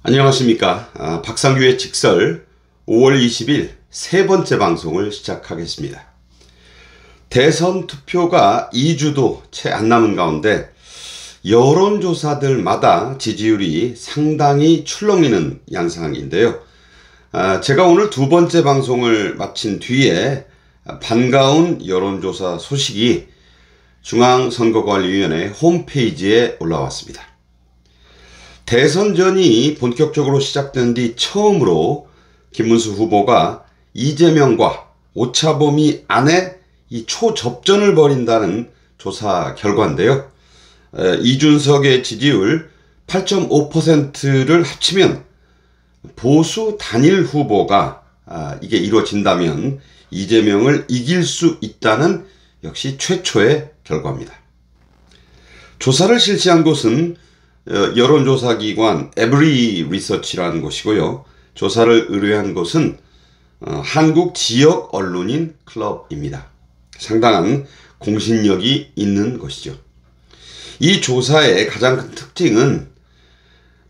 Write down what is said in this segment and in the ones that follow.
안녕하십니까. 박상규의 직설 5월 20일 세 번째 방송을 시작하겠습니다. 대선 투표가 2주도 채 안 남은 가운데 여론조사들마다 지지율이 상당히 출렁이는 양상인데요. 제가 오늘 두 번째 방송을 마친 뒤에 반가운 여론조사 소식이 중앙선거관리위원회 홈페이지에 올라왔습니다. 대선 전이 본격적으로 시작된 뒤 처음으로 김문수 후보가 이재명과 오차범위 안에 이 초접전을 벌인다는 조사 결과인데요. 이준석의 지지율 8.5%를 합치면 보수 단일 후보가 이게 이루어진다면 이재명을 이길 수 있다는 역시 최초의 결과입니다. 조사를 실시한 곳은 여론조사기관 에브리 리서치라는 곳이고요. 조사를 의뢰한 곳은 한국 지역 언론인 클럽입니다. 상당한 공신력이 있는 것이죠. 이 조사의 가장 큰 특징은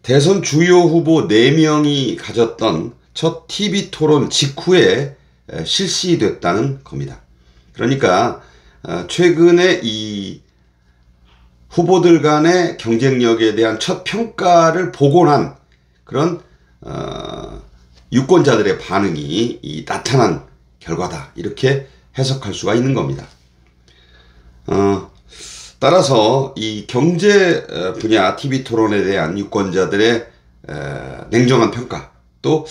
대선 주요 후보 4명이 가졌던 첫 TV토론 직후에 실시됐다는 겁니다. 그러니까 최근에 이 후보들 간의 경쟁력에 대한 첫 평가를 보고 난 그런 유권자들의 반응이 나타난 결과다, 이렇게 해석할 수가 있는 겁니다. 따라서 이 경제 분야 TV토론에 대한 유권자들의 냉정한 평가, 또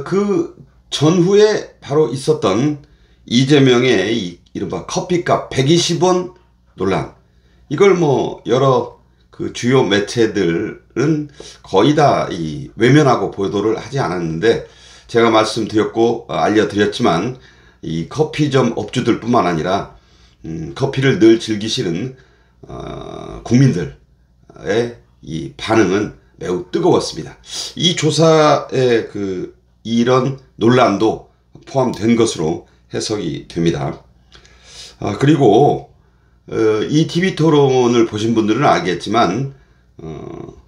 그 전후에 바로 있었던 이재명의 이 이른바 커피값 120원 논란, 이걸 여러 그 주요 매체들은 거의 다 외면하고 보도를 하지 않았는데, 제가 말씀드렸고 알려드렸지만 이 커피점 업주들 뿐만 아니라 커피를 늘 즐기시는 국민들의 이 반응은 매우 뜨거웠습니다. 이 조사에 이런 논란도 포함된 것으로 해석이 됩니다. 그리고 이 TV토론을 보신 분들은 알겠지만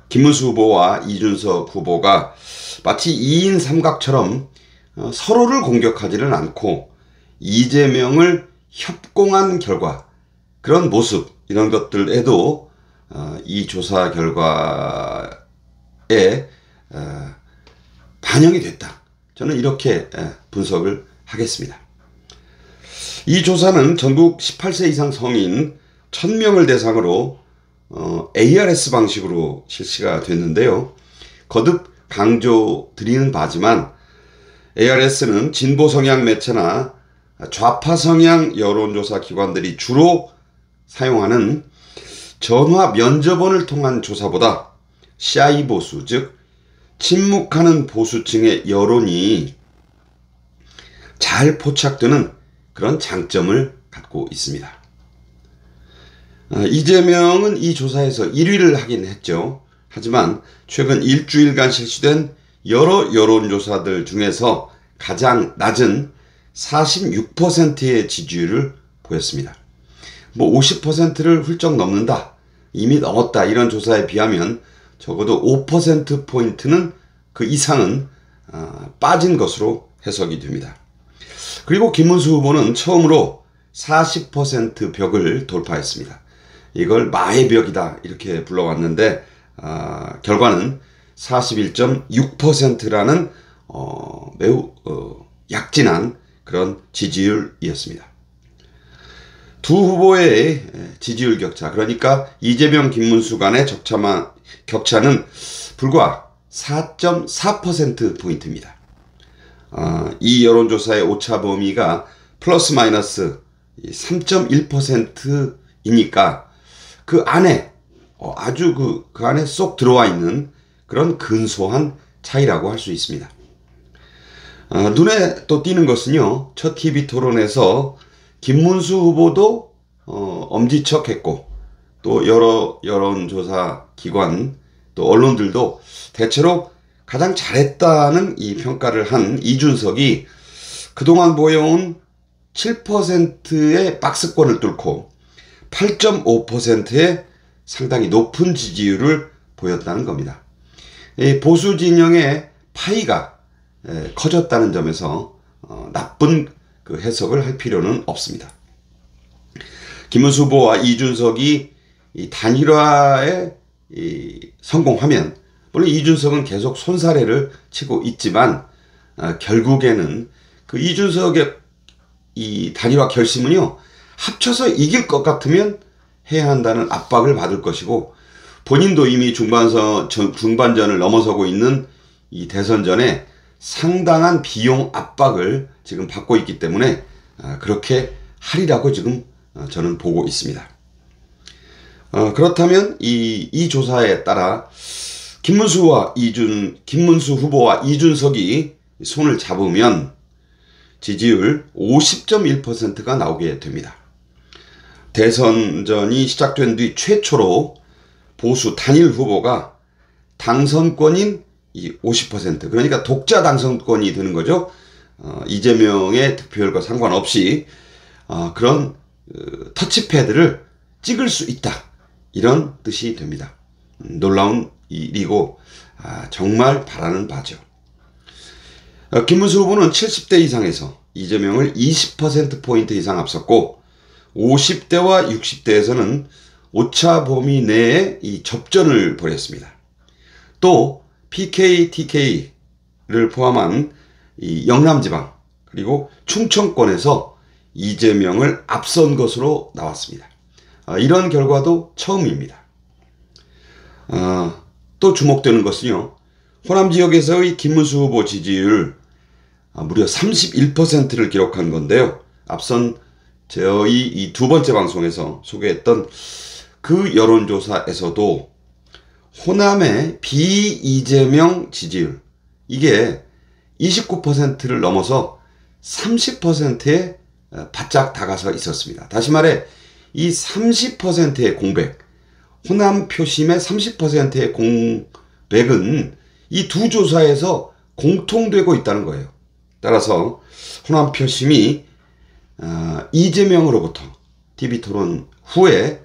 김문수 후보와 이준석 후보가 마치 2인 삼각처럼 서로를 공격하지는 않고 이재명을 협공한 결과, 그런 모습, 이런 것들에도 이 조사 결과에 반영이 됐다, 저는 이렇게 분석을 하겠습니다. 이 조사는 전국 18세 이상 성인 1000명을 대상으로 ARS 방식으로 실시가 됐는데요. 거듭 강조드리는 바지만 ARS는 진보 성향 매체나 좌파 성향 여론조사 기관들이 주로 사용하는 전화 면접원을 통한 조사보다 샤이 보수, 즉 침묵하는 보수층의 여론이 잘 포착되는 그런 장점을 갖고 있습니다. 이재명은 이 조사에서 1위를 하긴 했죠. 하지만 최근 일주일간 실시된 여러 여론조사들 중에서 가장 낮은 46%의 지지율을 보였습니다. 50%를 훌쩍 넘는다, 이미 넘었다, 이런 조사에 비하면 적어도 5%포인트는 그 이상은 빠진 것으로 해석이 됩니다. 그리고 김문수 후보는 처음으로 40% 벽을 돌파했습니다. 이걸 마의 벽이다, 이렇게 불러왔는데 결과는 41.6%라는 매우 약진한 그런 지지율이었습니다. 두 후보의 지지율 격차, 그러니까 이재명, 김문수 간의 격차는 불과 4.4%포인트입니다. 이 여론조사의 오차 범위가 플러스 마이너스 3.1%이니까 그 안에 아주 그 안에 쏙 들어와 있는 그런 근소한 차이라고 할 수 있습니다. 눈에 또 띄는 것은요, 첫 TV 토론에서 김문수 후보도 엄지척했고, 또 여러 여론조사 기관 또 언론들도 대체로 가장 잘했다는 이 평가를 한 이준석이 그동안 보여온 7%의 박스권을 뚫고 8.5%의 상당히 높은 지지율을 보였다는 겁니다. 이 보수 진영의 파이가 커졌다는 점에서 나쁜 그 해석을 할 필요는 없습니다. 김문수 후보와 이준석이 이 단일화에 성공하면, 물론 이준석은 계속 손사래를 치고 있지만 결국에는 그 이준석의 이 단일화 결심은요, 합쳐서 이길 것 같으면 해야 한다는 압박을 받을 것이고, 본인도 이미 중반전을 넘어서고 있는 이 대선전에 상당한 비용 압박을 지금 받고 있기 때문에 그렇게 하리라고 지금 저는 보고 있습니다. 그렇다면 이 조사에 따라 김문수 후보와 이준석이 손을 잡으면 지지율 50.1%가 나오게 됩니다. 대선전이 시작된 뒤 최초로 보수 단일 후보가 당선권인 이 50%, 그러니까 독자 당선권이 되는 거죠. 이재명의 득표율과 상관없이 그런 터치패드를 찍을 수 있다, 이런 뜻이 됩니다. 놀라운 일이고 정말 바라는 바죠. 김문수 후보는 70대 이상에서 이재명을 20%포인트 이상 앞섰고, 50대와 60대에서는 오차 범위 내에 이 접전을 벌였습니다. 또 PK, TK를 포함한 이 영남지방 그리고 충청권에서 이재명을 앞선 것으로 나왔습니다. 이런 결과도 처음입니다. 또 주목되는 것은요, 호남 지역에서의 김문수 후보 지지율 무려 31%를 기록한 건데요. 앞선 저희 이 두 번째 방송에서 소개했던 그 여론조사에서도 호남의 비이재명 지지율, 이게 29%를 넘어서 30%에 바짝 다가서 있었습니다. 다시 말해 이 30%의 공백, 호남 표심의 30%의 공백은 이 두 조사에서 공통되고 있다는 거예요. 따라서 호남 표심이 이재명으로부터 TV토론 후에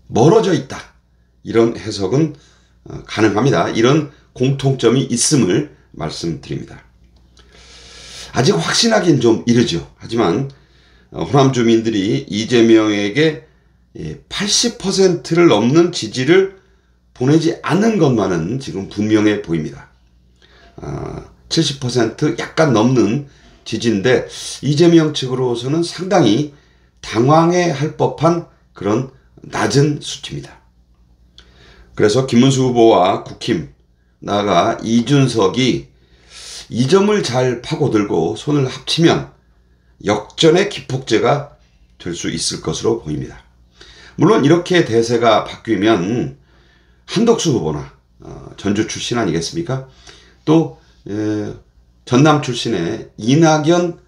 멀어져 있다, 이런 해석은 가능합니다. 이런 공통점이 있음을 말씀드립니다. 아직 확신하기는 좀 이르죠. 하지만 호남 주민들이 이재명에게 80%를 넘는 지지를 보내지 않는 것만은 지금 분명해 보입니다. 70% 약간 넘는 지지인데 이재명 측으로서는 상당히 당황해할 법한 그런 낮은 수치입니다. 그래서 김문수 후보와 국힘, 나아가 이준석이 이 점을 잘 파고들고 손을 합치면 역전의 기폭제가 될 수 있을 것으로 보입니다. 물론 이렇게 대세가 바뀌면 한덕수 후보나 전주 출신 아니겠습니까? 또 전남 출신의 이낙연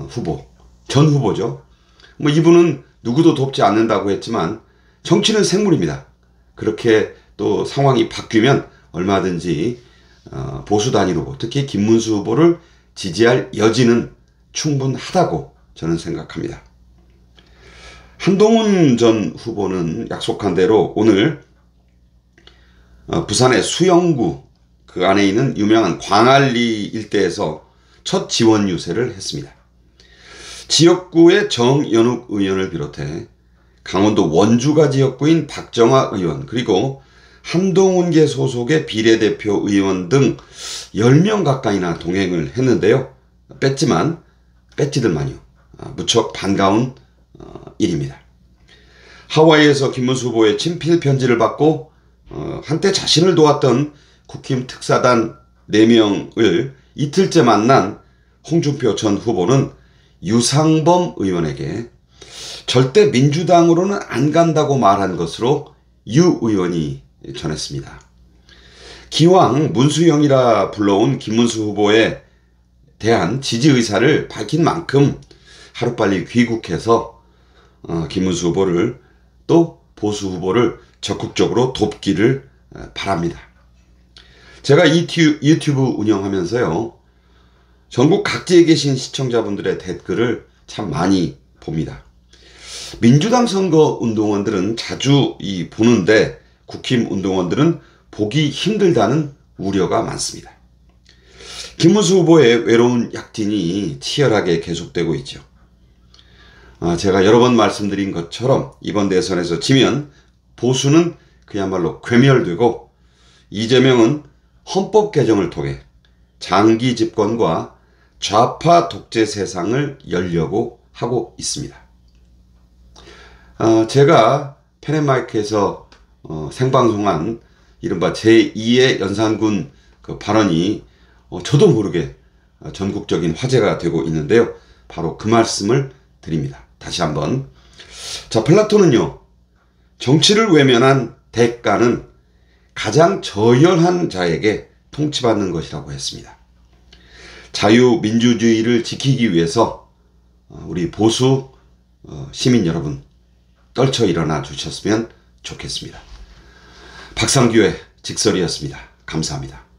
후보, 전 후보죠. 뭐 이분은 누구도 돕지 않는다고 했지만 정치는 생물입니다. 그렇게 또 상황이 바뀌면 얼마든지 보수 단일 후보, 특히 김문수 후보를 지지할 여지는 충분하다고 저는 생각합니다. 한동훈 전 후보는 약속한 대로 오늘 부산의 수영구 그 안에 있는 유명한 광안리 일대에서 첫 지원 유세를 했습니다. 지역구의 정연욱 의원을 비롯해 강원도 원주가 지역구인 박정아 의원, 그리고 한동훈계 소속의 비례대표 의원 등 10명 가까이나 동행을 했는데요. 뺐지들만요. 무척 반가운 일입니다. 하와이에서 김문수 후보의 친필 편지를 받고 한때 자신을 도왔던 국힘 특사단 4명을 이틀째 만난 홍준표 전 후보는 유상범 의원에게 절대 민주당으로는 안 간다고 말한 것으로 유 의원이 전했습니다. 기왕 문수영이라 불러온 김문수 후보에 대한 지지 의사를 밝힌 만큼 하루빨리 귀국해서 김문수 후보를 또 보수 후보를 적극적으로 돕기를 바랍니다. 제가 유튜브 운영하면서요, 전국 각지에 계신 시청자분들의 댓글을 참 많이 봅니다. 민주당 선거 운동원들은 자주 보는데 국힘 운동원들은 보기 힘들다는 우려가 많습니다. 김문수 후보의 외로운 약진이 치열하게 계속되고 있죠. 제가 여러 번 말씀드린 것처럼 이번 대선에서 지면 보수는 그야말로 괴멸되고 이재명은 헌법 개정을 통해 장기 집권과 좌파 독재 세상을 열려고 하고 있습니다. 제가 펜앤마이크에서 생방송한 이른바 제2의 연산군 그 발언이 저도 모르게 전국적인 화제가 되고 있는데요. 바로 그 말씀을 드립니다. 다시 한번. 자, 플라톤은요, 정치를 외면한 대가는 가장 저열한 자에게 통치받는 것이라고 했습니다. 자유민주주의를 지키기 위해서 우리 보수 시민 여러분 떨쳐 일어나 주셨으면 좋겠습니다. 박상규의 직설이었습니다. 감사합니다.